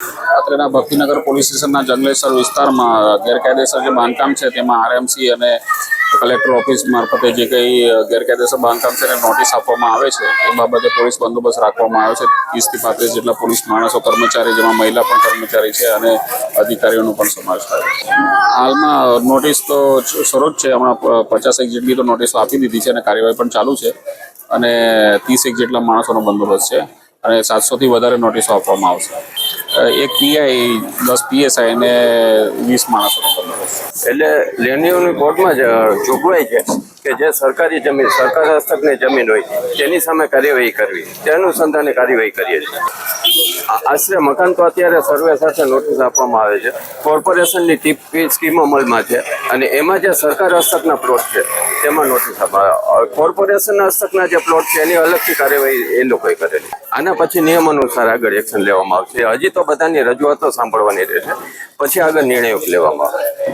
અત્રેના Bhaktinagar police સ્ટેશનના જંગલેશ્વર વિસ્તારમાં ગેરકાયદેસર જે બાંધકામ છે તેમાં આરએમસી અને કલેક્ટર ઓફિસ મારફતે જે કંઈ ગેરકાયદેસર બાંધકામ છે એને નોટિસ આપવામાં આવે છે એ બાબતે પોલીસ બંદોબસ્ત રાખવામાં આવે છે 30 થી 35 જેટલા પોલીસ માણસો કર્મચારી, જેમાં મહિલા પણ કર્મચારી છે અને અધિકારીઓનો પણ સમાવેશ થાય છે. હાલમાં નોટિસ તો શરૂ જ છે, હમણાં 50 જેટલી તો નોટિસ આપી દીધી છે અને કાર્યવાહી પણ ચાલુ છે અને 30 જેટલા માણસોનો બંદોબસ્ત છે અને 700થી વધારે નોટિસો આપવામાં આવશે. એક પીઆઈ, 10 પીએસઆઈ અને 20 માણસોનો બંદોબસ્ત. એટલે લેનિયોની કોર્ટમાં જ જોગવાઈ છે કે જે સરકારી જમીન, સરકાર હસ્તકની જમીન હોય તેની સામે કાર્યવાહી કરવી, તે અનુસંધાને કાર્યવાહી કરીએ છીએ. આશરે મકાન તો અત્યારે સર્વે સાથે નોટિસ આપવામાં આવે છે. કોર્પોરેશનની ટીપી સ્કીમ અમલમાં છે અને એમાં જે સરકાર હસ્તકના પ્લોટ છે તેમાં નોટિસ આપવામાં. કોર્પોરેશન હસ્તકના જે પ્લોટ છે એની અલગથી કાર્યવાહી એ લોકોએ કરેલી. આના પછી નિયમ અનુસાર આગળ એક્શન લેવામાં આવશે. હજી તો બધાની રજૂઆતો સાંભળવાની રહેશે, પછી આગળ નિર્ણયો લેવામાં આવે.